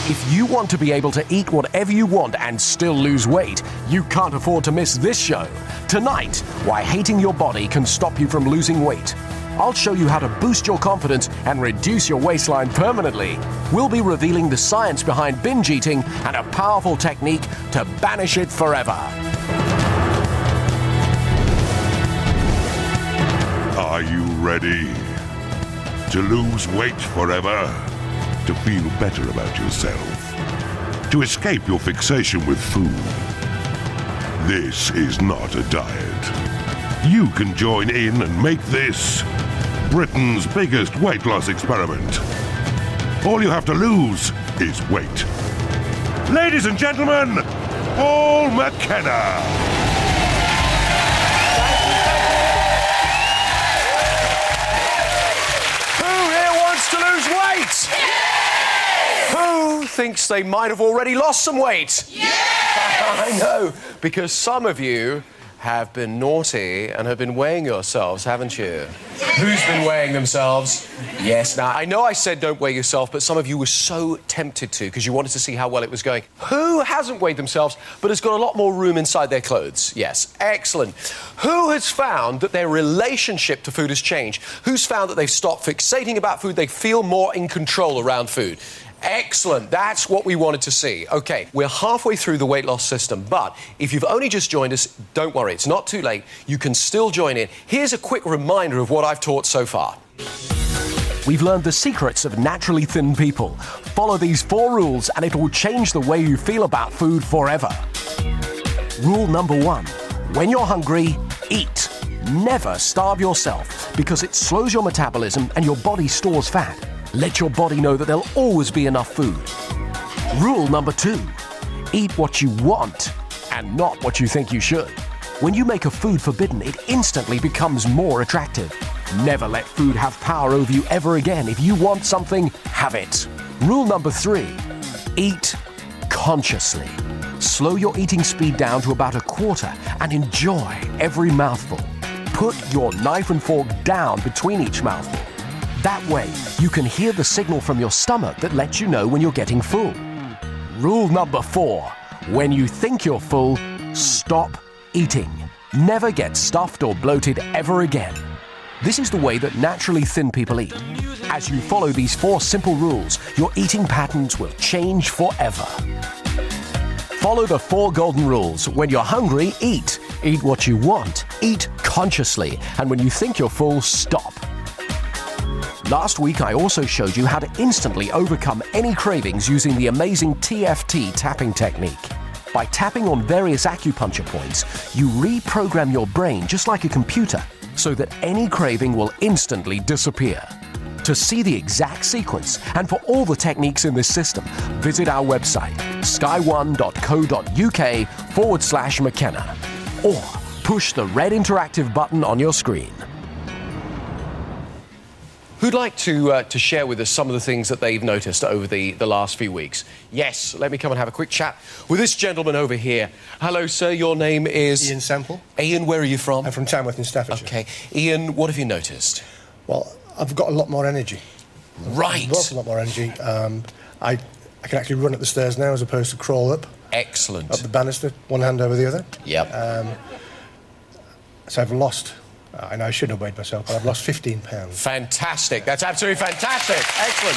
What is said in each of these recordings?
If you want to be able to eat whatever you want and still lose weight, you can't afford to miss this show. Tonight, why hating your body can stop you from losing weight. I'll show you how to boost your confidence and reduce your waistline permanently. We'll be revealing the science behind binge eating and a powerful technique to banish it forever. Are you ready to lose weight forever? To feel better about yourself? To escape your fixation with food? This is not a diet. You can join in and make this Britain's biggest weight loss experiment. All you have to lose is weight. Ladies and gentlemen, Paul McKenna. Who here wants to lose weight? Yeah! Who thinks they might have already lost some weight? Yeah! I know, because some of you have been naughty and have been weighing yourselves, haven't you? Who's been weighing themselves? Yes. Now, I know I said don't weigh yourself, but some of you were so tempted to because you wanted to see how well it was going. Who hasn't weighed themselves but has got a lot more room inside their clothes? Yes. Excellent. Who has found that their relationship to food has changed? Who's found that they've stopped fixating about food? They feel more in control around food. Excellent. That's what we wanted to see. OK, we're halfway through the weight loss system, but if you've only just joined us, don't worry, it's not too late. You can still join in. Here's a quick reminder of what I've taught so far. We've learned the secrets of naturally thin people. Follow these 4 rules and it will change the way you feel about food forever. Rule number 1. When you're hungry, eat. Never starve yourself because it slows your metabolism and your body stores fat. Let your body know that there'll always be enough food. Rule number 2. Eat what you want and not what you think you should. When you make a food forbidden, it instantly becomes more attractive. Never let food have power over you ever again. If you want something, have it. Rule number 3. Eat consciously. Slow your eating speed down to about 1/4 and enjoy every mouthful. Put your knife and fork down between each mouthful. That way, you can hear the signal from your stomach that lets you know when you're getting full. Rule number 4. When you think you're full, stop eating. Never get stuffed or bloated ever again. This is the way that naturally thin people eat. As you follow these 4 simple rules, your eating patterns will change forever. Follow the 4 golden rules. When you're hungry, eat. Eat what you want. Eat consciously. And when you think you're full, stop. Last week, I also showed you how to instantly overcome any cravings using the amazing TFT tapping technique. By tapping on various acupuncture points, you reprogram your brain just like a computer so that any craving will instantly disappear. To see the exact sequence and for all the techniques in this system, visit our website, sky1.co.uk/McKenna, or push the red interactive button on your screen. Who'd like to share with us some of the things that they've noticed over the last few weeks? Yes, let me come and have a quick chat with this gentleman over here. Hello, sir, your name is? Ian Semple. Ian, where are you from? I'm from Tamworth in Staffordshire. OK. Ian, what have you noticed? Well, I've got a lot more energy. Right. I've got a lot more energy. I can actually run up the stairs now as opposed to crawl up. Excellent. Up the banister, one hand over the other. Yep. So I've lost... I know I should have weighed myself, but I've lost 15 pounds. Fantastic. That's absolutely fantastic. Excellent.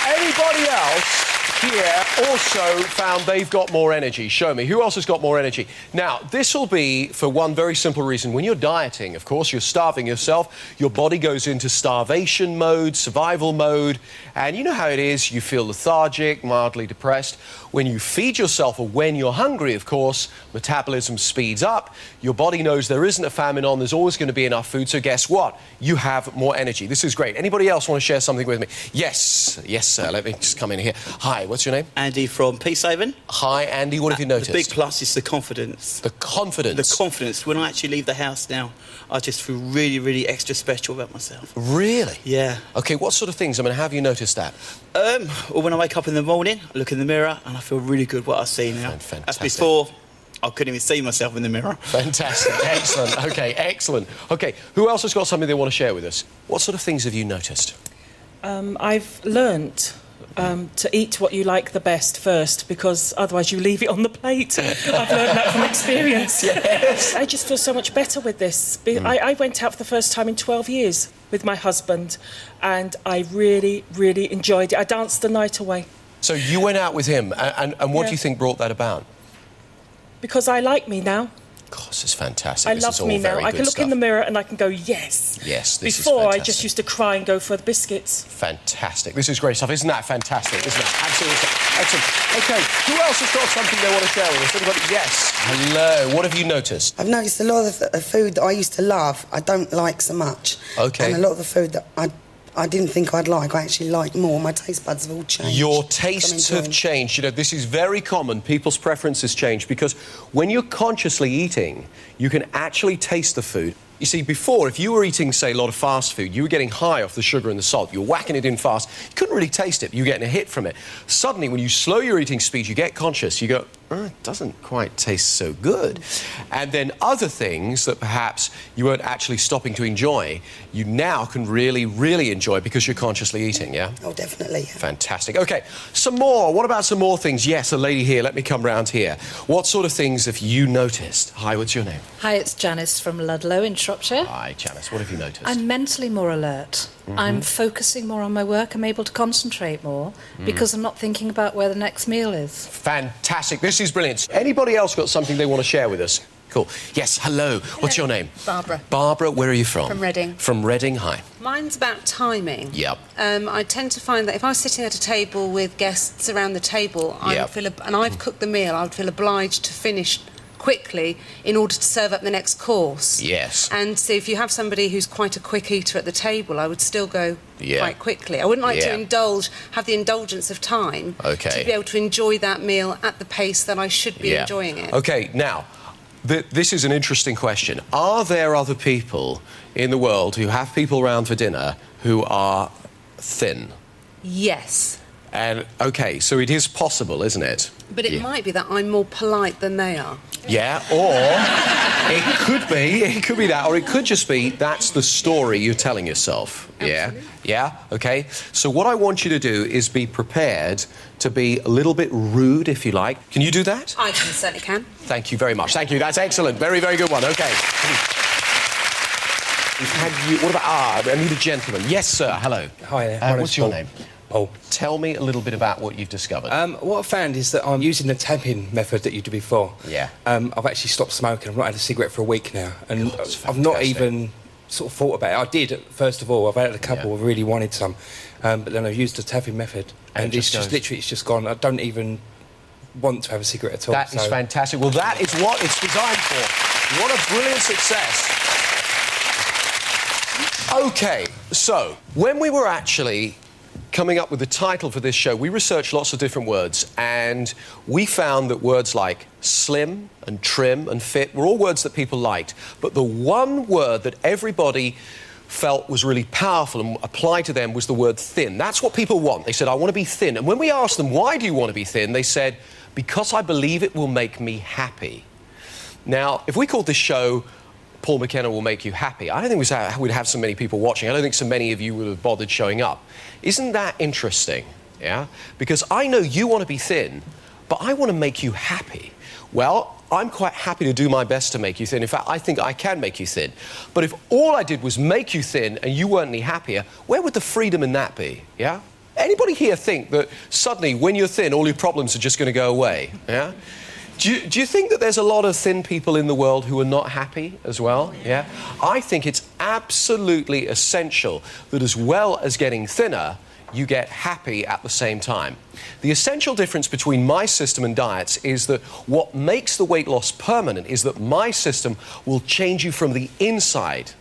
Anybody else here also found they've got more energy? Show me. Who else has got more energy? Now, this will be for one very simple reason. When you're dieting, of course, you're starving yourself. Your body goes into starvation mode, survival mode, and you know how it is. You feel lethargic, mildly depressed. When you feed yourself or when you're hungry, of course, metabolism speeds up. Your body knows there isn't a famine on. There's always going to be enough food. So guess what? You have more energy. This is great. Anybody else want to share something with me? Yes. Yes, sir. Let me just come in here. Hi, what's your name? Andy from Peacehaven. Hi, Andy. What have you noticed? The big plus is the confidence. The confidence? The confidence. When I actually leave the house now, I just feel really, really extra special about myself. Really? Yeah. OK, what sort of things? I mean, have you noticed that? Well, when I wake up in the morning, I look in the mirror and I feel really good what I see now. Fantastic. That's before I couldn't even see myself in the mirror. Fantastic. Excellent. OK, excellent. OK, who else has got something they want to share with us? What sort of things have you noticed? I've learnt to eat what you like the best first, because otherwise you leave it on the plate. I've learned that from experience. Yes. I just feel so much better with this. I went out for the first time in 12 years with my husband, and I really, really enjoyed it. I danced the night away. So you went out with him, and what do you think brought that about? Because I like me now. God, this is fantastic. I This is love all me now. very I good can look stuff. in the mirror and I can go, yes. Yes, this is Before, I fantastic. just used to cry and go for the biscuits. Fantastic. This is great stuff. Isn't that fantastic? Isn't it? Absolutely. Excellent. OK, who else has got something they want to share with us? Anybody? Yes. Hello. What have you noticed? I've noticed a lot of the food that I used to love, I don't like so much. OK. And a lot of the food that I didn't think I'd like, I actually like more. My taste buds have all changed. Your tastes have changed. You know, this is very common. People's preferences change because when you're consciously eating, you can actually taste the food. You see, before, if you were eating, say, a lot of fast food, you were getting high off the sugar and the salt. You were whacking it in fast. You couldn't really taste it. You were getting a hit from it. Suddenly, when you slow your eating speed, you get conscious. You go, oh, it doesn't quite taste so good. And then other things that perhaps you weren't actually stopping to enjoy, you now can really, really enjoy because you're consciously eating, yeah? Oh, definitely. Yeah. Fantastic. OK, some more. What about some more things? Yes, a lady here. Let me come round here. What sort of things have you noticed? Hi, what's your name? Hi, it's Janice from Ludlow in Shropshire. Hi, Janice. What have you noticed? I'm mentally more alert. I'm focusing more on my work. I'm able to concentrate more because I'm not thinking about where the next meal is. Fantastic. This is brilliant. Anybody else got something they want to share with us? Cool. Yes, hello. What's your name? Barbara. Barbara, where are you from? From Reading. From Reading, hi. Mine's about timing. Yep. I tend to find that if I was sitting at a table with guests around the table, I would feel, and I've cooked the meal, I would feel obliged to finish quickly in order to serve up the next course. Yes. And so if you have somebody who's quite a quick eater at the table, I would still go quite quickly. I wouldn't like to have the indulgence of time to be able to enjoy that meal at the pace that I should be enjoying it. OK, now, this is an interesting question. Are there other people in the world who have people around for dinner who are thin? Yes. And, OK, so it is possible, isn't it? But it might be that I'm more polite than they are. Yeah, or it could be that, or it could just be that's the story you're telling yourself. Absolutely. Yeah, OK. So what I want you to do is be prepared to be a little bit rude, if you like. Can you do that? I certainly can. Thank you very much. Thank you. That's excellent. Very, very good one. OK. We've had you... What about... I need a gentleman. Yes, sir. Hello. Hi there. What's your name? Paul. Tell me a little bit about what you've discovered. What I've found is that I'm using the tapping method that you did before. Yeah. I've actually stopped smoking. I've not had a cigarette for a week now. And God, that's I've not fantastic. even sort of thought about it. I did, first of all. I've had a couple who really wanted some. But then I've used the tapping method. And it's just literally, it's just gone. I don't even want to have a cigarette at all. That is fantastic. Well, that is what it's designed for. What a brilliant success. OK, so when we were actually coming up with the title for this show, we researched lots of different words, and we found that words like slim and trim and fit were all words that people liked. But the one word that everybody felt was really powerful and applied to them was the word thin. That's what people want. They said, I want to be thin. And when we asked them, why do you want to be thin? They said, because I believe it will make me happy. Now, if we called this show Paul McKenna Will Make You Happy, I don't think we'd have so many people watching. I don't think so many of you would have bothered showing up. Isn't that interesting? Yeah? Because I know you want to be thin, but I want to make you happy. Well, I'm quite happy to do my best to make you thin. In fact, I think I can make you thin. But if all I did was make you thin and you weren't any happier, where would the freedom in that be? Yeah? Anybody here think that suddenly, when you're thin, all your problems are just going to go away? Yeah? Do you think that there's a lot of thin people in the world who are not happy as well? Yeah? I think it's absolutely essential that as well as getting thinner, you get happy at the same time. The essential difference between my system and diets is that what makes the weight loss permanent is that my system will change you from the inside,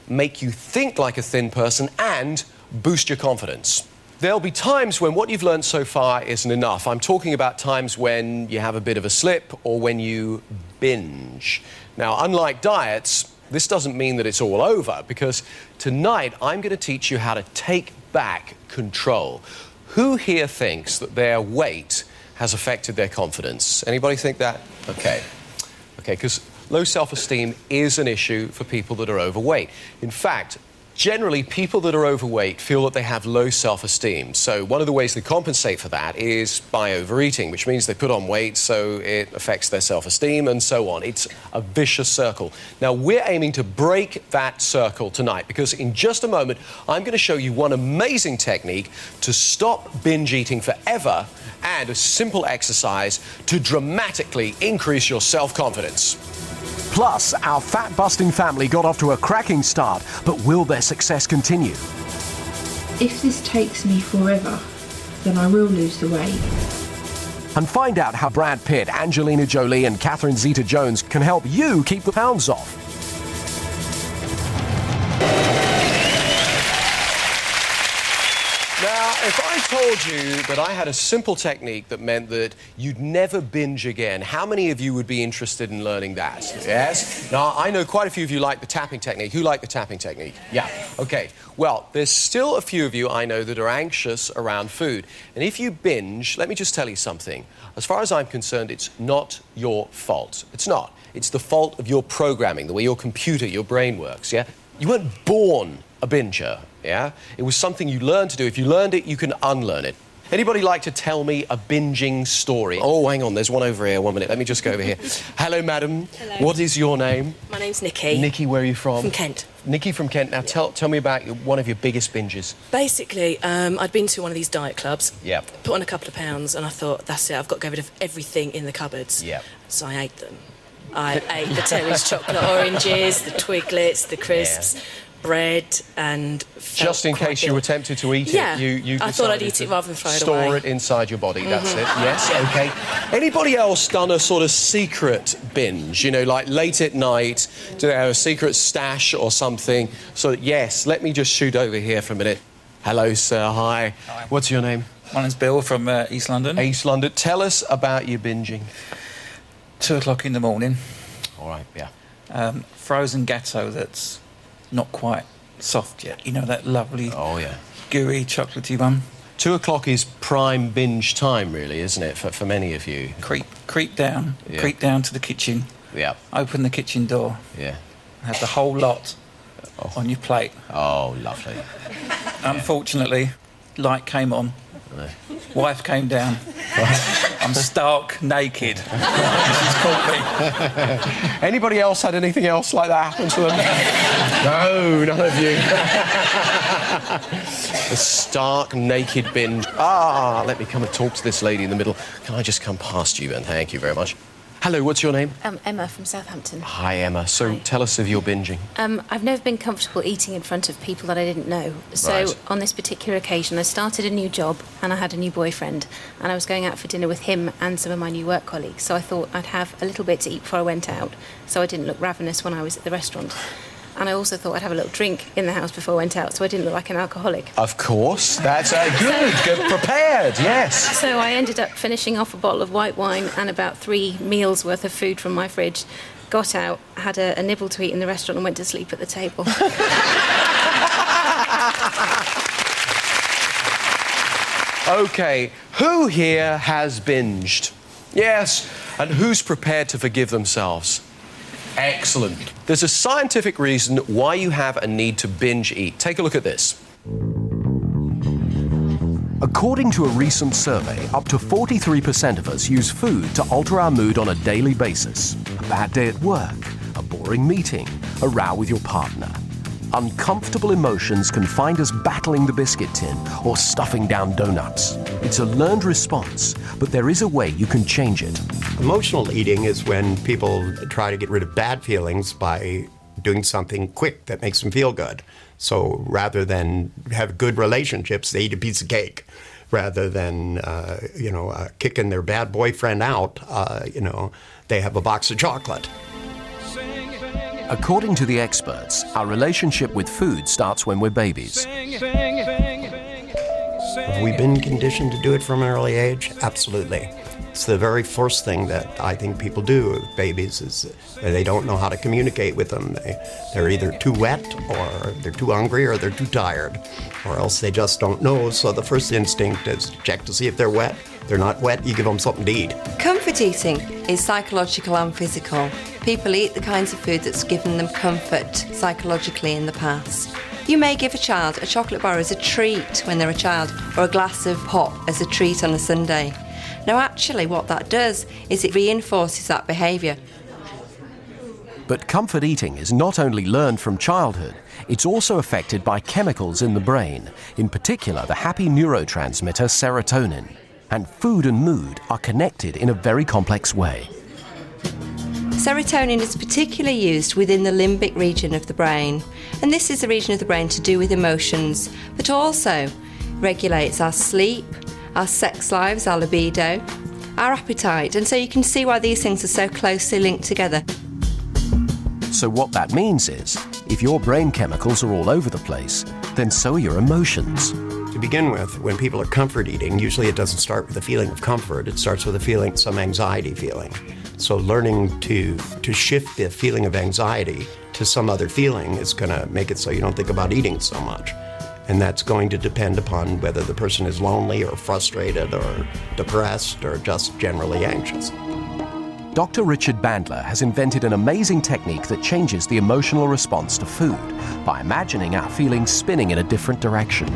make you think like a thin person, and boost your confidence. There'll be times when what you've learned so far isn't enough. I'm talking about times when you have a bit of a slip or when you binge. Now, unlike diets, this doesn't mean that it's all over, because tonight I'm going to teach you how to take back control. Who here thinks that their weight has affected their confidence? Anybody think that? Okay. Okay, because low self-esteem is an issue for people that are overweight. In fact, Generally, people that are overweight feel that they have low self-esteem. So one of the ways they compensate for that is by overeating, which means they put on weight, so it affects their self-esteem and so on. It's a vicious circle. Now, we're aiming to break that circle tonight because in just a moment, I'm going to show you one amazing technique to stop binge eating forever and a simple exercise to dramatically increase your self-confidence. Plus, our fat-busting family got off to a cracking start, but will their success continue? If this takes me forever, then I will lose the weight. And find out how Brad Pitt, Angelina Jolie and Catherine Zeta-Jones can help you keep the pounds off. Now, if I told you that I had a simple technique that meant that you'd never binge again, how many of you would be interested in learning that? Yes? Now, I know quite a few of you like the tapping technique. Who like the tapping technique? Yeah. OK. Well, there's still a few of you I know that are anxious around food. And if you binge, let me just tell you something. As far as I'm concerned, it's not your fault. It's not. It's the fault of your programming, the way your computer, your brain works, yeah? You weren't born a binger, yeah? It was something you learned to do. If you learned it, you can unlearn it. Anybody like to tell me a binging story? Oh, hang on, there's one over here. 1 minute, let me just go over here. Hello, madam. Hello. What is your name? My name's Nikki. Nikki, where are you from? From Kent. Nikki from Kent. Now, tell me about one of your biggest binges. Basically, I'd been to one of these diet clubs. Yeah. Put on a couple of pounds, and I thought, that's it, I've got to get rid of everything in the cupboards. Yeah. So I ate them. I ate the Terry's chocolate oranges, the Twiglets, the crisps, bread, and just in case you were tempted to eat it, you I thought I'd eat it rather than throw it away. Store it inside your body, that's it. Yes, OK. Anybody else done a sort of secret binge? You know, like late at night, do they have a secret stash or something? So, yes, let me just shoot over here for a minute. Hello, sir, hi. Hi. What's your name? My name's Bill from East London. East London. Tell us about your binging. 2 o'clock in the morning. All right, yeah. Frozen gatto that's not quite soft yet. You know, that lovely, gooey, chocolatey one. 2 o'clock is prime binge time, really, isn't it, for many of you? Creep down to the kitchen. Yeah. Open the kitchen door. Yeah. Have the whole lot on your plate. Oh, lovely. Unfortunately, light came on. Wife came down. I'm stark naked. She's caught me. Anybody else had anything else like that happen to them? No, none of you. A stark naked binge. Let me come and talk to this lady in the middle. Can I just come past you, and thank you very much. Hello, what's your name? Emma from Southampton. Hi, Emma. So tell us of your binging. I've never been comfortable eating in front of people that I didn't know. So on this particular occasion, I started a new job and I had a new boyfriend. And I was going out for dinner with him and some of my new work colleagues. So I thought I'd have a little bit to eat before I went out, so I didn't look ravenous when I was at the restaurant. And I also thought I'd have a little drink in the house before I went out, so I didn't look like an alcoholic. Of course. That's good prepared, yes. So I ended up finishing off a bottle of white wine and about 3 meals worth of food from my fridge, got out, had a nibble to eat in the restaurant and went to sleep at the table. OK, who here has binged? Yes, and who's prepared to forgive themselves? Excellent. There's a scientific reason why you have a need to binge eat. Take a look at this. According to a recent survey, up to 43% of us use food to alter our mood on a daily basis. A bad day at work, a boring meeting, a row with your partner. Uncomfortable emotions can find us battling the biscuit tin or stuffing down donuts. It's a learned response, but there is a way you can change it. Emotional eating is when people try to get rid of bad feelings by doing something quick that makes them feel good. So rather than have good relationships, they eat a piece of cake. Rather than, kicking their bad boyfriend out, they have a box of chocolate. According to the experts, our relationship with food starts when we're babies. Have we been conditioned to do it from an early age? Absolutely. It's the very first thing that I think people do with babies is they don't know how to communicate with them. They're either too wet, or they're too hungry, or they're too tired, or else they just don't know. So the first instinct is to check to see if they're wet. If they're not wet, you give them something to eat. Comfort eating is psychological and physical. People eat the kinds of food that's given them comfort psychologically in the past. You may give a child a chocolate bar as a treat when they're a child, or a glass of pop as a treat on a Sunday. Now actually what that does is it reinforces that behaviour. But comfort eating is not only learned from childhood, it's also affected by chemicals in the brain, in particular the happy neurotransmitter serotonin. And food and mood are connected in a very complex way. Serotonin is particularly used within the limbic region of the brain, and this is a region of the brain to do with emotions, but also regulates our sleep, our sex lives, our libido, our appetite, and so you can see why these things are so closely linked together. So what that means is, if your brain chemicals are all over the place, then so are your emotions. To begin with, when people are comfort eating, usually it doesn't start with a feeling of comfort, it starts with a feeling, some anxiety feeling. So learning to shift the feeling of anxiety to some other feeling is going to make it so you don't think about eating so much. And that's going to depend upon whether the person is lonely or frustrated or depressed or just generally anxious. Dr. Richard Bandler has invented an amazing technique that changes the emotional response to food by imagining our feelings spinning in a different direction.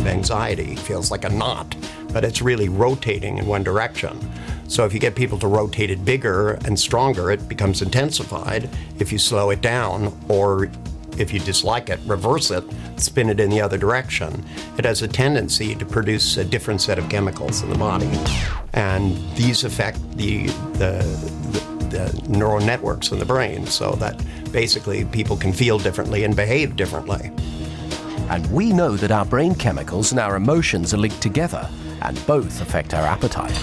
Anxiety feels like a knot, but it's really rotating in one direction. So if you get people to rotate it bigger and stronger, it becomes intensified. If you slow it down, or if you dislike it, reverse it, spin it in the other direction, it has a tendency to produce a different set of chemicals in the body. And these affect the neural networks in the brain, so that basically people can feel differently and behave differently. And we know that our brain chemicals and our emotions are linked together, and both affect our appetite.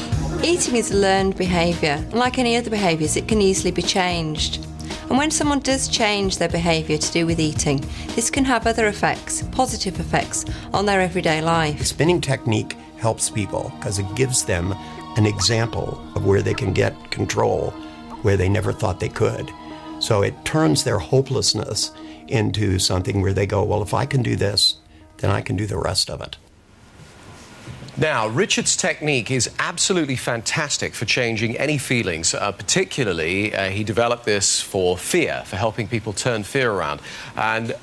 Eating is a learned behaviour, and like any other behaviours, it can easily be changed. And when someone does change their behaviour to do with eating, this can have other effects, positive effects, on their everyday life. The spinning technique helps people because it gives them an example of where they can get control where they never thought they could. So it turns their hopelessness into something where they go, well, if I can do this, then I can do the rest of it. Now, Richard's technique is absolutely fantastic for changing any feelings. Particularly, he developed this for fear, for helping people turn fear around. And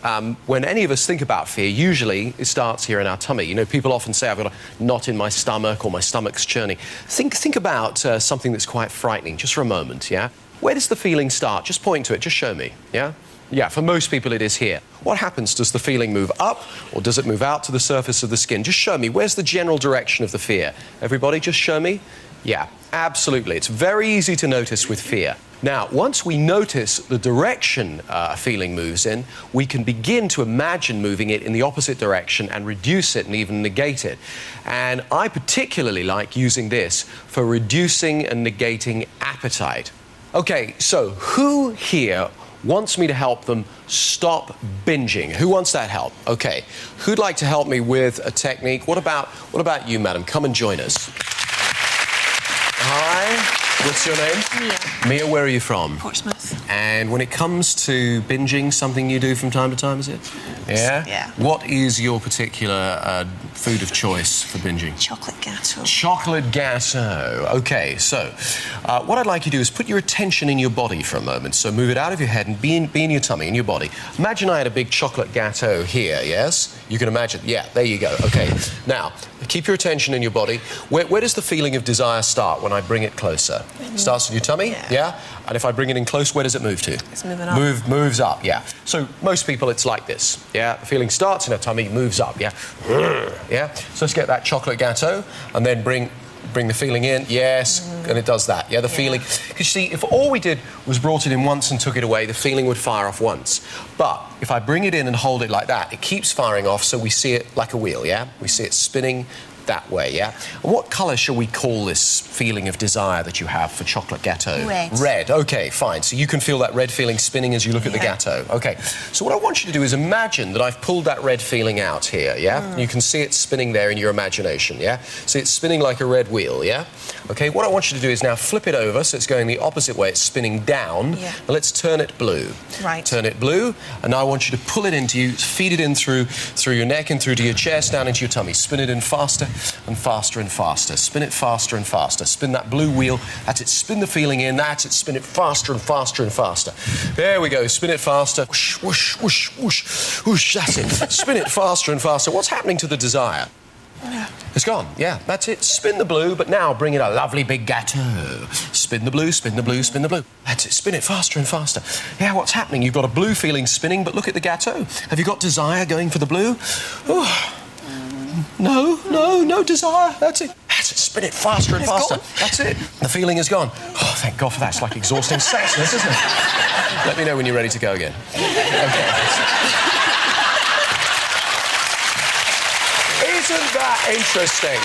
when any of us think about fear, usually it starts here in our tummy. You know, people often say, I've got a knot in my stomach or my stomach's churning. Think about something that's quite frightening, just for a moment, yeah? Where does the feeling start? Just point to it, just show me, yeah? Yeah, for most people it is here. What happens? Does the feeling move up or does it move out to the surface of the skin? Just show me. Where's the general direction of the fear? Everybody, just show me. Yeah, absolutely. It's very easy to notice with fear. Now, once we notice the direction a feeling moves in, we can begin to imagine moving it in the opposite direction and reduce it and even negate it. And I particularly like using this for reducing and negating appetite. Okay, so who here wants me to help them stop binging? Who wants that help? Okay. Who'd like to help me with a technique? What about you, madam? Come and join us. Hi. What's your name? Mia. Mia, where are you from? Portsmouth. And when it comes to binging, something you do from time to time, is it? Yeah? Yeah. What is your particular food of choice for binging? Chocolate gâteau. Chocolate gâteau. Okay, so what I'd like you to do is put your attention in your body for a moment. So move it out of your head and be in your tummy, in your body. Imagine I had a big chocolate gâteau here, yes? You can imagine. Yeah, there you go. Okay. Now, keep your attention in your body. Where does the feeling of desire start when I bring it closer? Starts in your tummy? Yeah. And if I bring it in close, where does it move to? It's moving up. Moves up, yeah. So most people, it's like this, yeah? The feeling starts in our tummy, moves up, yeah? Yeah? So let's get that chocolate gâteau and then bring the feeling in, yes, and it does that, yeah, the feeling. Because you see, if all we did was brought it in once and took it away, the feeling would fire off once. But if I bring it in and hold it like that, it keeps firing off, so we see it like a wheel, yeah? We see it spinning that way, yeah? And what colour shall we call this feeling of desire that you have for chocolate gâteau? Red. Red, okay, fine. So you can feel that red feeling spinning as you look at the gâteau. Okay, so what I want you to do is imagine that I've pulled that red feeling out here, yeah? You can see it spinning there in your imagination, yeah? See it's spinning like a red wheel, yeah? Okay, what I want you to do is now flip it over so it's going the opposite way. It's spinning down. Yeah. Now let's turn it blue. Right. Turn it blue, and now I want you to pull it into you, feed it in through your neck and through to your chest, down into your tummy. Spin it in faster. and faster and faster. Spin it faster and faster. Spin that blue wheel. That's it. Spin the feeling in. That's it. Spin it faster and faster and faster. There we go. Spin it faster. Whoosh, whoosh, whoosh, whoosh, whoosh. That's it. Spin it faster and faster. What's happening to the desire? It's gone. Yeah, that's it. Spin the blue, but now bring in a lovely big gâteau. Spin the blue, spin the blue, spin the blue. That's it. Spin it faster and faster. Yeah, what's happening? You've got a blue feeling spinning, but look at the gâteau. Have you got desire going for the blue? Oh. No desire. That's it. That's it. Spin it faster and faster. That's it. The feeling is gone. Oh, thank God for that. It's like exhausting sex, isn't it? Let me know when you're ready to go again. Okay. Isn't that interesting?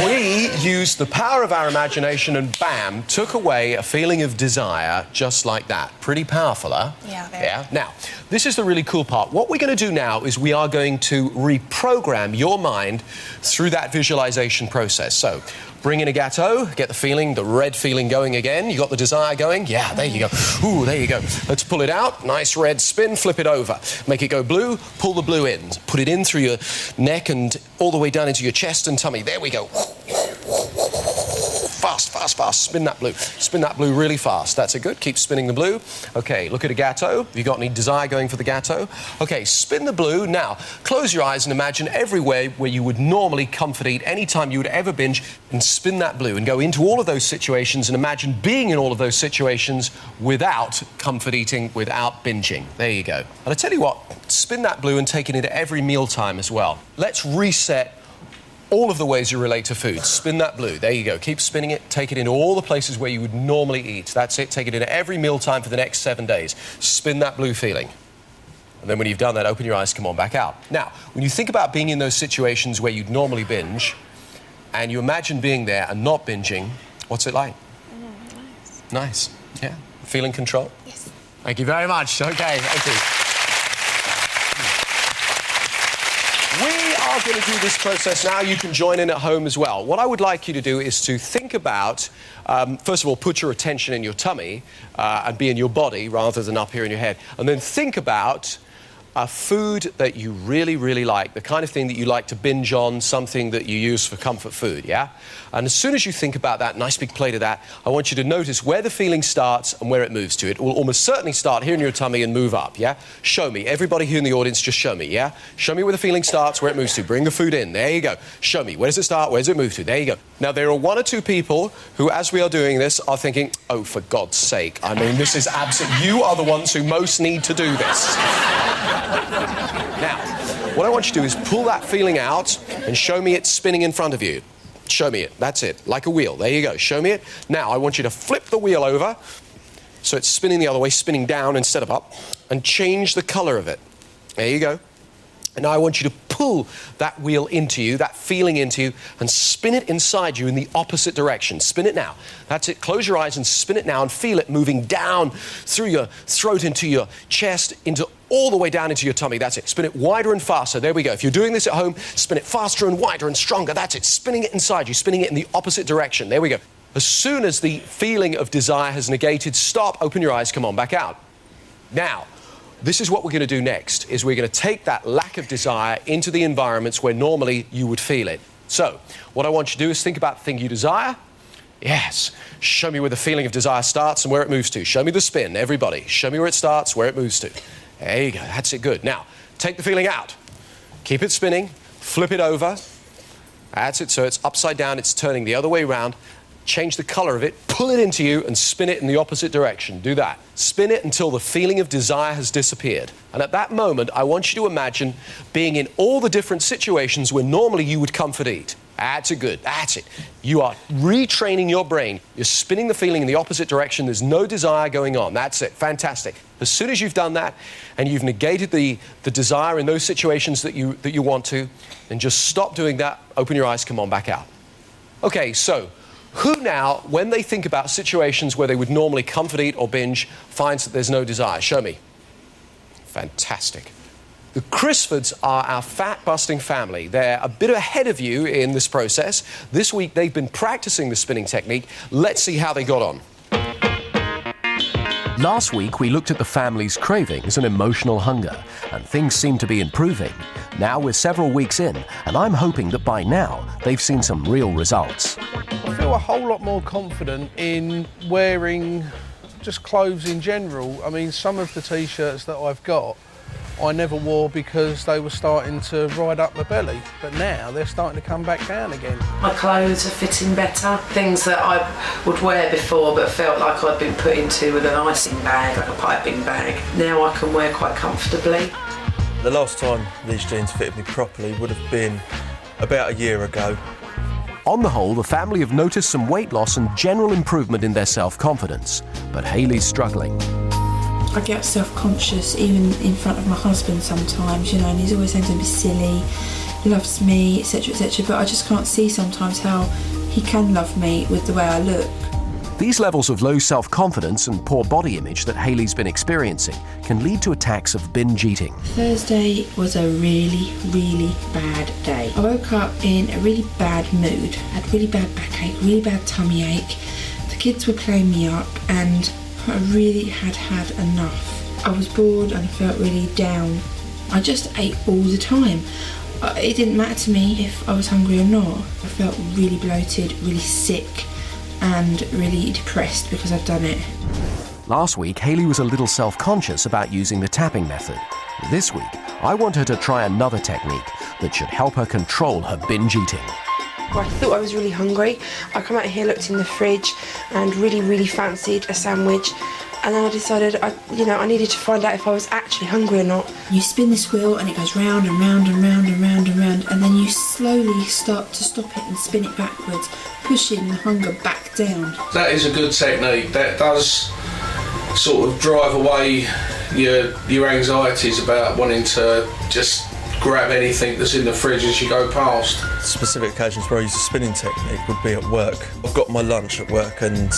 We used the power of our imagination and bam, took away a feeling of desire just like that. Pretty powerful, huh? Yeah, very. Yeah. Now, this is the really cool part. What we're going to do now is we are going to reprogram your mind through that visualization process. So, bring in a gâteau, get the feeling, the red feeling going again. You got the desire going? Yeah, there you go. Ooh, there you go. Let's pull it out. Nice red spin, flip it over. Make it go blue, pull the blue in. Put it in through your neck and all the way down into your chest and tummy. There we go. Fast, fast, fast. Spin that blue. Spin that blue really fast. That's it. Good. Keep spinning the blue. Okay, look at a gâteau. Have you got any desire going for the gâteau? Okay, spin the blue. Now, close your eyes and imagine everywhere where you would normally comfort eat, anytime you would ever binge, and spin that blue and go into all of those situations and imagine being in all of those situations without comfort eating, without binging. There you go. And I tell you what, spin that blue and take it into every mealtime as well. Let's reset all of the ways you relate to food. Spin that blue. There you go. Keep spinning it. Take it into all the places where you would normally eat. That's it. Take it into every mealtime for the next 7 days. Spin that blue feeling. And then when you've done that, open your eyes, come on back out. Now, when you think about being in those situations where you'd normally binge, and you imagine being there and not binging, what's it like? Nice. Nice. Yeah. Feeling control? Yes. Thank you very much. Okay, thank you. We are going to do this process now. You can join in at home as well. What I would like you to do is to think about, first of all, put your attention in your tummy and be in your body rather than up here in your head. And then think about a food that you really, really like, the kind of thing that you like to binge on, something that you use for comfort food, yeah? And as soon as you think about that, nice big plate of that, I want you to notice where the feeling starts and where it moves to. It will almost certainly start here in your tummy and move up, yeah? Show me. Everybody here in the audience, just show me, yeah? Show me where the feeling starts, where it moves to. Bring the food in. There you go. Show me. Where does it start? Where does it move to? There you go. Now, there are 1 or 2 people who, as we are doing this, are thinking, oh, for God's sake, I mean, this is absolute. You are the ones who most need to do this. Now, what I want you to do is pull that feeling out and show me it spinning in front of you. Show me it. That's it. Like a wheel. There you go. Show me it. Now, I want you to flip the wheel over so it's spinning the other way, spinning down instead of up, and change the colour of it. There you go. And now I want you to pull that wheel into you, that feeling into you, and spin it inside you in the opposite direction. Spin it now. That's it. Close your eyes and spin it now and feel it moving down through your throat, into your chest, into all the way down into your tummy. That's it. Spin it wider and faster. There we go. If you're doing this at home, spin it faster and wider and stronger. That's it. Spinning it inside you, spinning it in the opposite direction. There we go. As soon as the feeling of desire has negated, stop, open your eyes, come on, back out. Now, this is what we're going to do next, is we're going to take that lack of desire into the environments where normally you would feel it. So, what I want you to do is think about the thing you desire. Yes. Show me where the feeling of desire starts and where it moves to. Show me the spin, everybody. Show me where it starts, where it moves to. There you go. That's it. Good. Now, take the feeling out. Keep it spinning. Flip it over. That's it. So it's upside down. It's turning the other way around. Change the colour of it. Pull it into you and spin it in the opposite direction. Do that. Spin it until the feeling of desire has disappeared. And at that moment, I want you to imagine being in all the different situations where normally you would comfort eat. That's it. Good. That's it. You are retraining your brain. You're spinning the feeling in the opposite direction. There's no desire going on. That's it. Fantastic. As soon as you've done that and you've negated the desire in those situations that you want to, then just stop doing that. Open your eyes. Come on, back out. Okay, so who now, when they think about situations where they would normally comfort eat or binge, finds that there's no desire? Show me. Fantastic. The Crisfords are our fat-busting family. They're a bit ahead of you in this process. This week, they've been practicing the spinning technique. Let's see how they got on. Last week, we looked at the family's cravings and emotional hunger, and things seem to be improving. Now we're several weeks in, and I'm hoping that by now they've seen some real results. I feel a whole lot more confident in wearing just clothes in general. I mean, some of the T-shirts that I've got, I never wore because they were starting to ride up my belly, but now they're starting to come back down again. My clothes are fitting better. Things that I would wear before but felt like I'd been put into with an icing bag, like a piping bag. Now I can wear quite comfortably. The last time these jeans fitted me properly would have been about a year ago. On the whole, the family have noticed some weight loss and general improvement in their self-confidence, but Hayley's struggling. I get self-conscious even in front of my husband sometimes, you know, and he's always saying to be silly, loves me, etc, etc, but I just can't see sometimes how he can love me with the way I look. These levels of low self-confidence and poor body image that Hayley's been experiencing can lead to attacks of binge eating. Thursday was a really, really bad day. I woke up in a really bad mood, had really bad backache, really bad tummy ache. The kids were playing me up and I really had enough. I was bored and I felt really down. I just ate all the time. It didn't matter to me if I was hungry or not. I felt really bloated, really sick and really depressed because I'd done it. Last week, Hayley was a little self-conscious about using the tapping method. This week, I want her to try another technique that should help her control her binge eating. I thought I was really hungry. I come out here, looked in the fridge and really fancied a sandwich. And then I decided I needed to find out if I was actually hungry or not. You spin this wheel and it goes round and round and round and round and round, and then you slowly start to stop it and spin it backwards, pushing the hunger back down. That is a good technique. That does sort of drive away your anxieties about wanting to just grab anything that's in the fridge as you go past. Specific occasions where I use a spinning technique would be at work. I've got my lunch at work and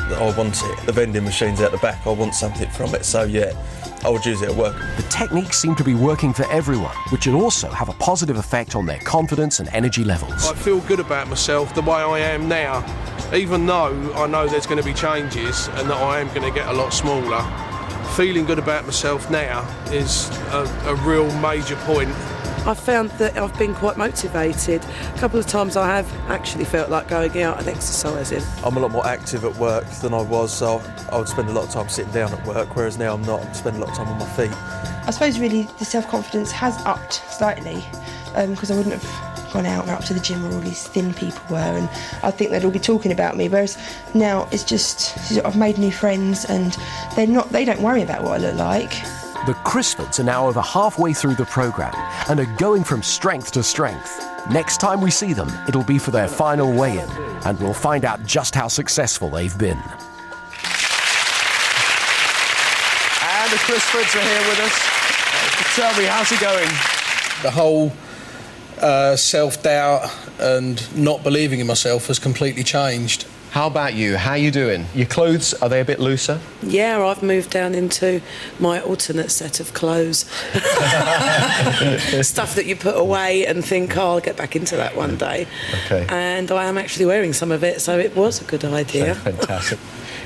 I want it. The vending machine's out the back, I want something from it, so yeah, I would use it at work. The techniques seem to be working for everyone, which will also have a positive effect on their confidence and energy levels. I feel good about myself the way I am now, even though I know there's going to be changes and that I am going to get a lot smaller. Feeling good about myself now is a real major point. I found that I've been quite motivated. A couple of times I have actually felt like going out and exercising. I'm a lot more active at work than I was, so I would spend a lot of time sitting down at work, whereas now I'm not. I'm spending a lot of time on my feet. I suppose really the self-confidence has upped slightly because I wouldn't have gone out up to the gym where all these thin people were, and I think they'd all be talking about me, whereas now it's just I've made new friends and they don't worry about what I look like. The Crisfords are now over halfway through the programme and are going from strength to strength. Next time we see them, it'll be for their final weigh-in, and we'll find out just how successful they've been. And the Crisfords are here with us. Tell me, how's it going? The whole self-doubt and not believing in myself has completely changed. How about you? How are you doing? Your clothes, are they a bit looser? Yeah, I've moved down into my alternate set of clothes. Stuff that you put away and think, oh, I'll get back into that one day. Okay. And I am actually wearing some of it, so it was a good idea. Fantastic.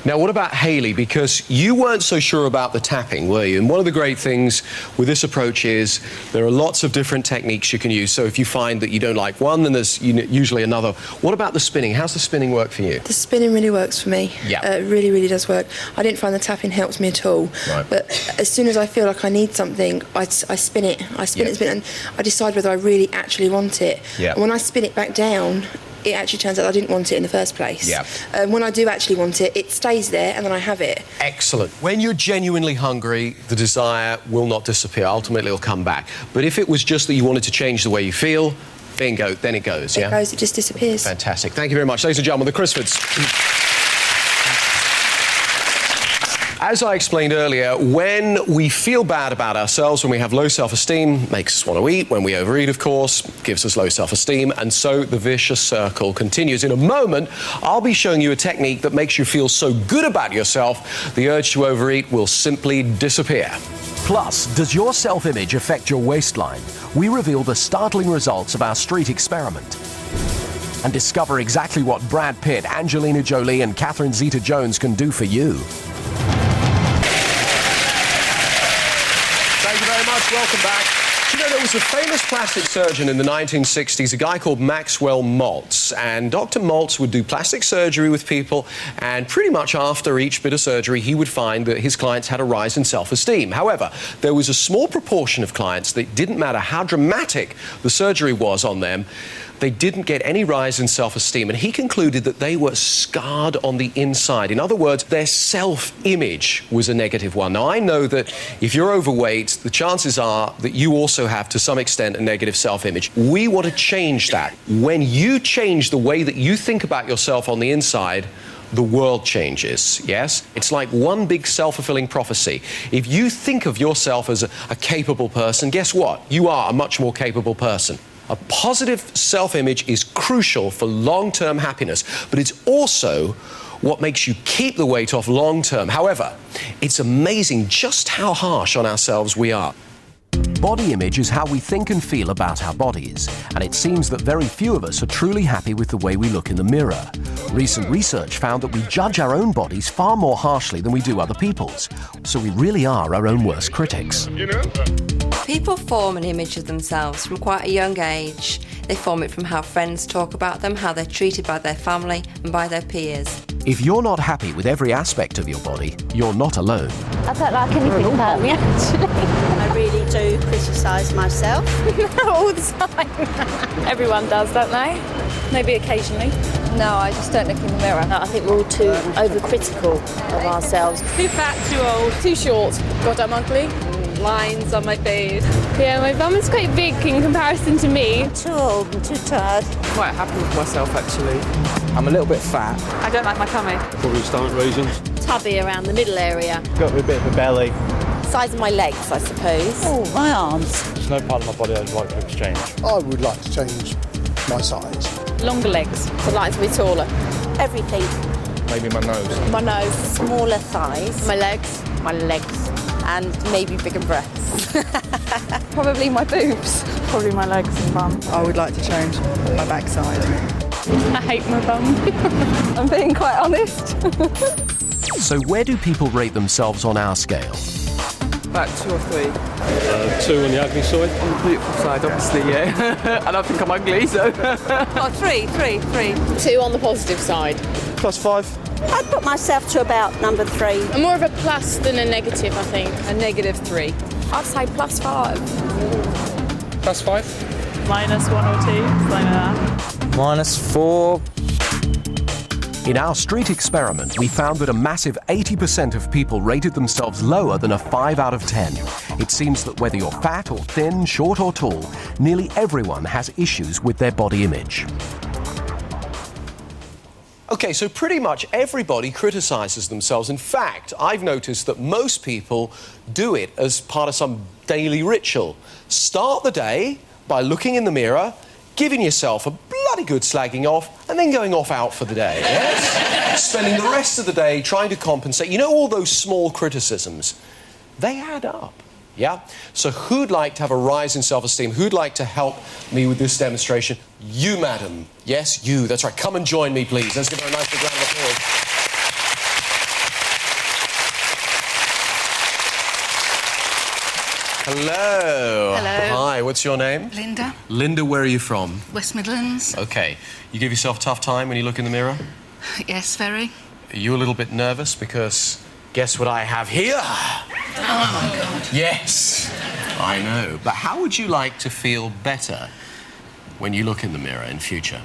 Now, what about Hayley? Because you weren't so sure about the tapping, were you? And one of the great things with this approach is there are lots of different techniques you can use. So if you find that you don't like one, then there's usually another. What about the spinning? How's the spinning work for you? The spinning really works for me. Yeah. It really does work. I didn't find the tapping helps me at all. Right. But as soon as I feel like I need something, I spin it. I spin it, and I decide whether I really actually want it. Yeah. And when I spin it back down, it actually turns out I didn't want it in the first place. Yeah. When I do actually want it, it stays there and then I have it. Excellent. When you're genuinely hungry, the desire will not disappear. Ultimately, it'll come back. But if it was just that you wanted to change the way you feel, bingo, then it goes, yeah? It goes, it just disappears. Fantastic. Thank you very much. Ladies and gentlemen, the Crisfords. As I explained earlier, when we feel bad about ourselves, when we have low self-esteem, makes us want to eat. When we overeat, of course, gives us low self-esteem. And so the vicious circle continues. In a moment, I'll be showing you a technique that makes you feel so good about yourself, the urge to overeat will simply disappear. Plus, does your self-image affect your waistline? We reveal the startling results of our street experiment and discover exactly what Brad Pitt, Angelina Jolie and Catherine Zeta-Jones can do for you. Thank you very much. Welcome back. Do you there was a famous plastic surgeon in the 1960s, a guy called Maxwell Maltz, and Dr. Maltz would do plastic surgery with people, and pretty much after each bit of surgery, he would find that his clients had a rise in self-esteem. However, there was a small proportion of clients that didn't matter how dramatic the surgery was on them, they didn't get any rise in self-esteem, and he concluded that they were scarred on the inside. In other words, their self-image was a negative one. Now, I know that if you're overweight, the chances are that you also have, to some extent, a negative self-image. We want to change that. When you change the way that you think about yourself on the inside, the world changes, yes? It's like one big self-fulfilling prophecy. If you think of yourself as a capable person, guess what? You are a much more capable person. A positive self-image is crucial for long-term happiness, but it's also what makes you keep the weight off long-term. However, it's amazing just how harsh on ourselves we are. Body image is how we think and feel about our bodies, and it seems that very few of us are truly happy with the way we look in the mirror. Recent research found that we judge our own bodies far more harshly than we do other people's, so we really are our own worst critics. People form an image of themselves from quite a young age. They form it from how friends talk about them, how they're treated by their family and by their peers. If you're not happy with every aspect of your body, you're not alone. I don't like anything about me, actually. I really do criticise myself. All the time. Everyone does, don't they? Maybe occasionally. No, I just don't look in the mirror. I think we're all too overcritical of ourselves. Too fat, too old, too short. God, I'm ugly. Lines on my face. Yeah, my bum is quite big in comparison to me. I'm too old and too tired. Quite happy with myself, actually. I'm a little bit fat. I don't like my tummy. Probably stomach reasons. Tubby around the middle area. Got a bit of a belly. Size of my legs, I suppose. Oh, my arms. There's no part of my body I'd like to exchange. I would like to change my size. Longer legs. I'd like to be taller. Everything. Maybe my nose. My nose. Smaller thighs. My legs. My legs. And maybe bigger breasts. Probably my boobs. Probably my legs and bum. I would like to change my backside. I hate my bum. I'm being quite honest. So where do people rate themselves on our scale? About 2 or 3. 2 on the ugly side? On the beautiful side, obviously, yeah. I don't think I'm ugly, so... Oh, 3. 2 on the positive side. +5. I'd put myself to about number 3. I'm more of a plus than a negative, I think. A -3. I'd say +5. +5. -1 or 2, something like that. -4. In our street experiment, we found that a massive 80% of people rated themselves lower than a 5 out of 10. It seems that whether you're fat or thin, short or tall, nearly everyone has issues with their body image. Okay, so pretty much everybody criticises themselves. In fact, I've noticed that most people do it as part of some daily ritual. Start the day by looking in the mirror, giving yourself a bloody good slagging off, and then going off out for the day, yes? Spending the rest of the day trying to compensate. You know, all those small criticisms, they add up, yeah? So who'd like to have a rise in self-esteem? Who'd like to help me with this demonstration? You, madam. Yes, you. That's right. Come and join me, please. Let's give her a nice big round of applause. Hello. Hello. Hi, what's your name? Linda. Linda, where are you from? West Midlands. Okay. You give yourself a tough time when you look in the mirror? Yes, very. Are you a little bit nervous? Because guess what I have here? Oh, my God. Yes, I know. But how would you like to feel better when you look in the mirror in future?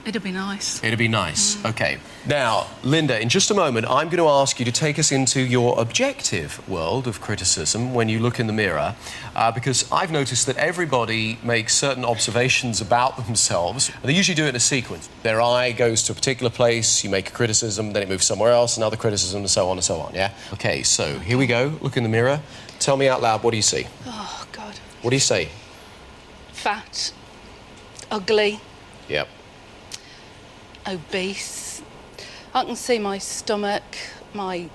It'd be nice. It'd be nice. Okay. Now, Linda, in just a moment, I'm going to ask you to take us into your objective world of criticism when you look in the mirror, because I've noticed that everybody makes certain observations about themselves, and they usually do it in a sequence. Their eye goes to a particular place, you make a criticism, then it moves somewhere else, another criticism, and so on, yeah? Okay, so here we go. Look in the mirror. Tell me out loud, what do you see? Oh, God. What do you see? Fat. Ugly. Yep. Obese. I can see my stomach, my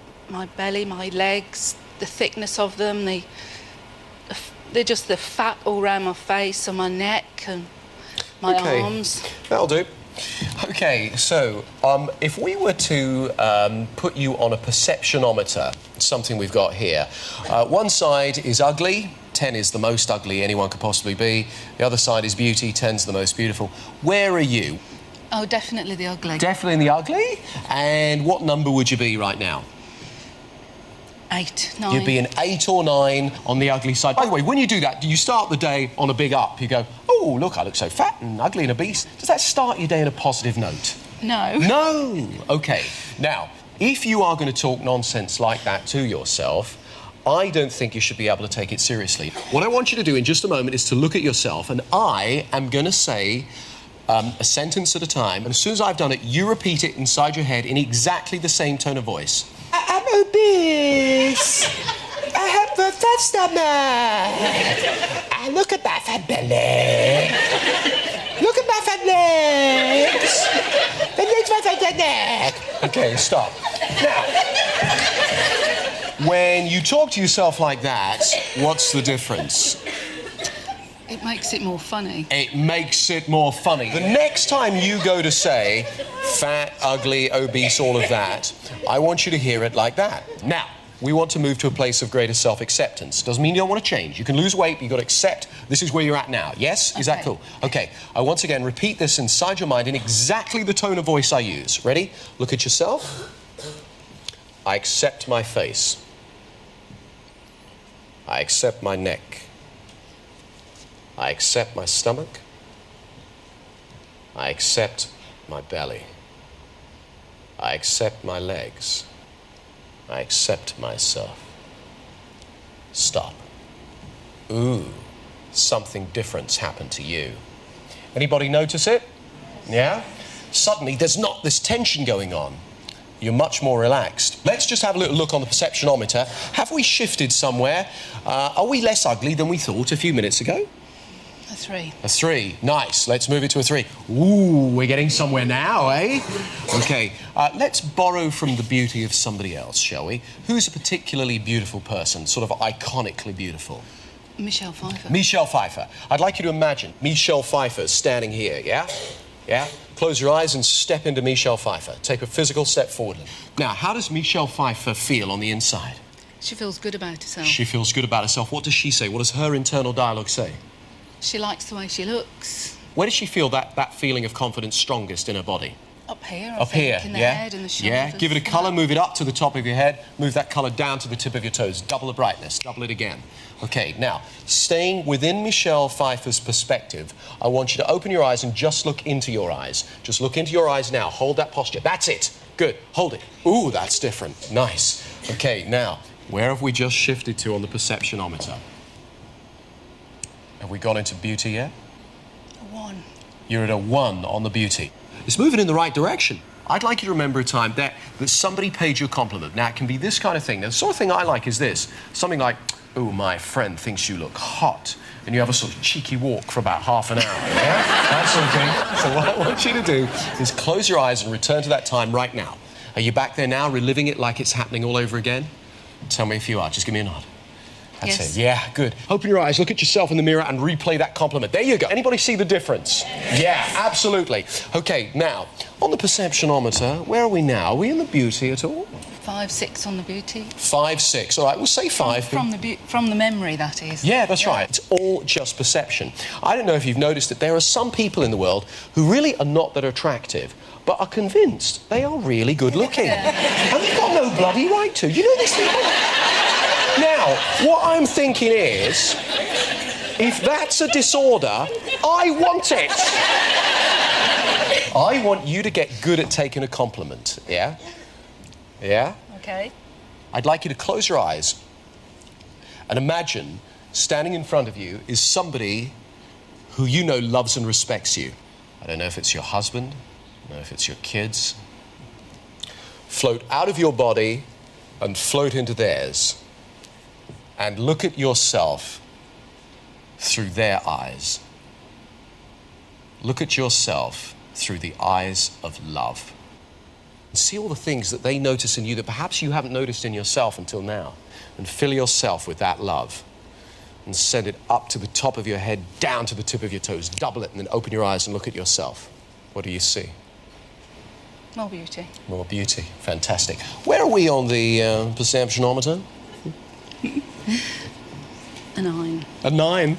belly, my legs, the thickness of them, they're just the fat all around my face and my neck and my arms. That'll do. Okay, so if we were to put you on a perceptionometer, something we've got here, one side is ugly, 10 is the most ugly anyone could possibly be. The other side is beauty. 10's the most beautiful. Where are you? Oh, definitely the ugly. Definitely in the ugly. And what number would you be right now? 8, 9. You'd be an 8 or 9 on the ugly side. By the way, when you do that, do you start the day on a big up? You go, oh, look, I look so fat and ugly and obese. Does that start your day on a positive note? No. No. OK. Now, if you are going to talk nonsense like that to yourself, I don't think you should be able to take it seriously. What I want you to do in just a moment is to look at yourself, and I am going to say a sentence at a time, and as soon as I've done it, you repeat it inside your head in exactly the same tone of voice. I'm obese. I have a fat stomach. Look at my fat belly. Look at my fat legs. That makes my fat neck. OK, stop. Now, when you talk to yourself like that, what's the difference? It makes it more funny. It makes it more funny. The next time you go to say fat, ugly, obese, all of that, I want you to hear it like that. Now, we want to move to a place of greater self-acceptance. Doesn't mean you don't want to change. You can lose weight, but you've got to accept this is where you're at now. Yes? Is that cool? OK. I once again repeat this inside your mind in exactly the tone of voice I use. Ready? Look at yourself. I accept my face. I accept my neck. I accept my stomach. I accept my belly. I accept my legs. I accept myself. Stop. Ooh, something different's happened to you. Anybody notice it? Yeah? Suddenly there's not this tension going on. You're much more relaxed. Let's just have a little look on the perceptionometer. Have we shifted somewhere? Are we less ugly than we thought a few minutes ago? A 3. A 3. Nice. Let's move it to a 3. Ooh, we're getting somewhere now, eh? OK. Let's borrow from the beauty of somebody else, shall we? Who's a particularly beautiful person, sort of iconically beautiful? Michelle Pfeiffer. Michelle Pfeiffer. I'd like you to imagine Michelle Pfeiffer standing here, yeah? Yeah? Close your eyes and step into Michelle Pfeiffer. Take a physical step forward. Now, how does Michelle Pfeiffer feel on the inside? She feels good about herself. She feels good about herself. What does she say? What does her internal dialogue say? She likes the way she looks. Where does she feel that feeling of confidence strongest in her body? Up here, Up here, in the yeah? head and the shoulders. Yeah, give it a colour, move it up to the top of your head, move that colour down to the tip of your toes. Double the brightness, double it again. OK, now, staying within Michelle Pfeiffer's perspective, I want you to open your eyes and just look into your eyes. Just look into your eyes now. Hold that posture. That's it. Good. Hold it. Ooh, that's different. Nice. OK, now, where have we just shifted to on the perceptionometer? Have we gone into beauty yet? A 1. You're at a 1 on the beauty. It's moving in the right direction. I'd like you to remember a time that somebody paid you a compliment. Now, it can be this kind of thing. Now, the sort of thing I like is this. Something like, oh, my friend thinks you look hot. And you have a sort of cheeky walk for about half an hour, yeah? That sort of thing. So what I want you to do is close your eyes and return to that time right now. Are you back there now, reliving it like it's happening all over again? Tell me if you are. Just give me a nod. That's yes. it. Yeah, good. Open your eyes, look at yourself in the mirror and replay that compliment. There you go. Anybody see the difference? Yeah, absolutely. OK, now, on the perceptionometer, where are we now? Are we in the beauty at all? 5, 6 on the beauty. 5, 6. All right, we'll say 5. From the memory, that is. Yeah, that's right. It's all just perception. I don't know if you've noticed that there are some people in the world who really are not that attractive, but are convinced they are really good looking. And they've got no bloody right to. You know these people? Now, what I'm thinking is, if that's a disorder, I want it. I want you to get good at taking a compliment, yeah? Yeah? OK. I'd like you to close your eyes and imagine standing in front of you is somebody who you know loves and respects you. I don't know if it's your husband, I don't know if it's your kids. Float out of your body and float into theirs. And look at yourself through their eyes. Look at yourself through the eyes of love. And see all the things that they notice in you that perhaps you haven't noticed in yourself until now. And fill yourself with that love. And send it up to the top of your head, down to the tip of your toes. Double it, and then open your eyes and look at yourself. What do you see? More beauty. More beauty. Fantastic. Where are we on the perceptionometer? A 9. A 9?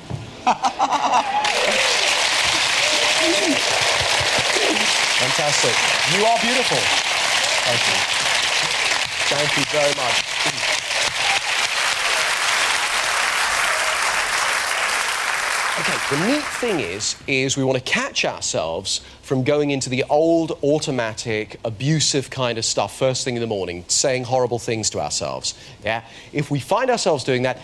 Fantastic. You are beautiful. Thank you. Thank you very much. Okay, the neat thing is we want to catch ourselves from going into the old, automatic, abusive kind of stuff first thing in the morning, saying horrible things to ourselves, yeah? If we find ourselves doing that,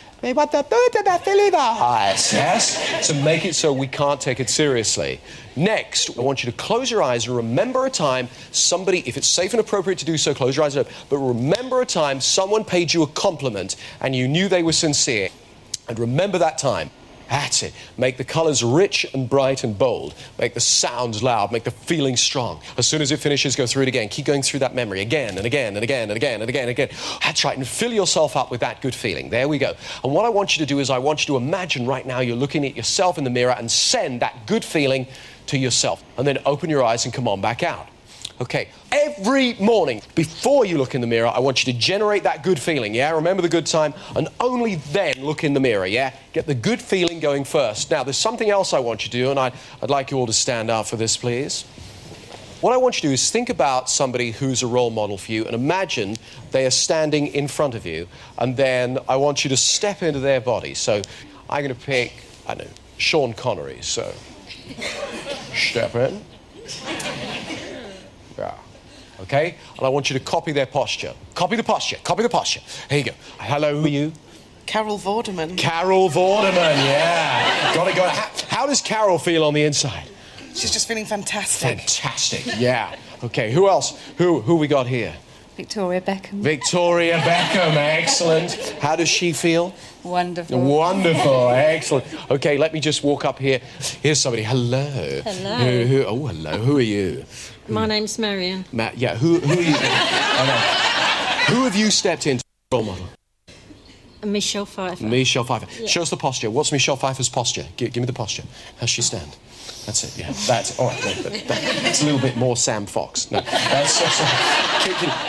yes, to make it so we can't take it seriously. Next, I want you to close your eyes and remember a time somebody, if it's safe and appropriate to do so, close your eyes, but remember a time someone paid you a compliment and you knew they were sincere. And remember that time. That's it. Make the colours rich and bright and bold. Make the sounds loud. Make the feeling strong. As soon as it finishes, go through it again. Keep going through that memory again and again and again and again and again and again. That's right. And fill yourself up with that good feeling. There we go. And what I want you to do is I want you to imagine right now you're looking at yourself in the mirror and send that good feeling to yourself. And then open your eyes and come on back out. Okay, every morning before you look in the mirror, I want you to generate that good feeling, yeah? Remember the good time, and only then look in the mirror, yeah? Get the good feeling going first. Now, there's something else I want you to do, and I'd like you all to stand up for this, please. What I want you to do is think about somebody who's a role model for you, and imagine they are standing in front of you, and then I want you to step into their body. So I'm going to pick, I don't know, Sean Connery, so step in. Yeah. Okay? And I want you to copy their posture. Copy the posture. Copy the posture. Here you go. Hello, who are you? Carol Vorderman. Carol Vorderman, yeah. Got it, got it. How does Carol feel on the inside? She's just feeling fantastic. Fantastic, yeah. Okay, who else? Who we got here? Victoria Beckham. Victoria Beckham, excellent. How does she feel? Wonderful. Wonderful, excellent. Okay, let me just walk up here. Here's somebody. Hello. Hello. Hello. Who are you? My name's Marion. Yeah, who are you? Who have you stepped into role model? Michelle Pfeiffer. Michelle Pfeiffer. Yeah. Show us the posture. What's Michelle Pfeiffer's posture? Give me the posture. How's she stand? That's it, yeah. That's all right. That's a little bit more Sam Fox. No,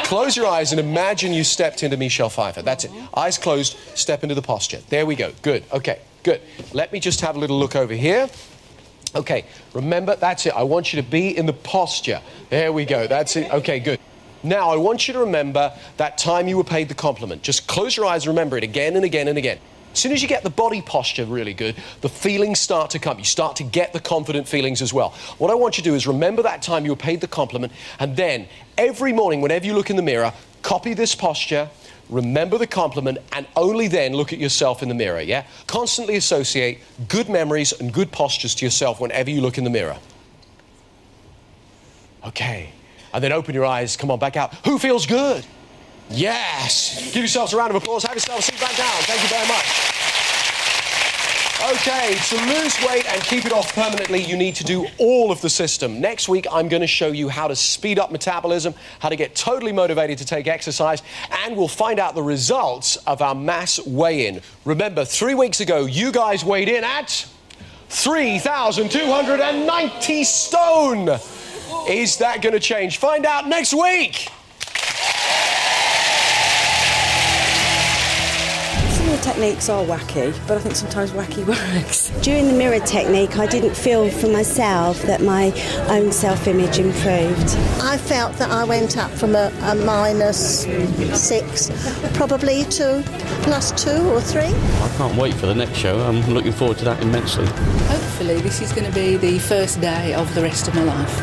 close your eyes and imagine you stepped into Michelle Pfeiffer. That's it. Eyes closed, step into the posture. There we go. Good. Okay, good. Let me just have a little look over here. Okay, remember, that's it. I want you to be in the posture. There we go. That's it. Okay, good. Now, I want you to remember that time you were paid the compliment. Just close your eyes and remember it again and again and again. As soon as you get the body posture really good, the feelings start to come. You start to get the confident feelings as well. What I want you to do is remember that time you were paid the compliment, and then every morning, whenever you look in the mirror, copy this posture, remember the compliment, and only then look at yourself in the mirror, yeah? Constantly associate good memories and good postures to yourself whenever you look in the mirror. Okay. And then open your eyes, come on, back out. Who feels good? Yes! Give yourselves a round of applause. Have yourself a seat back down. Thank you very much. Okay, to lose weight and keep it off permanently, you need to do all of the system. Next week, I'm going to show you how to speed up metabolism, how to get totally motivated to take exercise, and we'll find out the results of our mass weigh-in. Remember, 3 weeks ago, you guys weighed in at 3,290 stone. Is that going to change? Find out next week. Some of the techniques are wacky, but I think sometimes wacky works. During the mirror technique, I didn't feel for myself that my own self-image improved. I felt that I went up from a -6, probably to +2 or 3. I can't wait for the next show. I'm looking forward to that immensely. Hopefully this is going to be the first day of the rest of my life.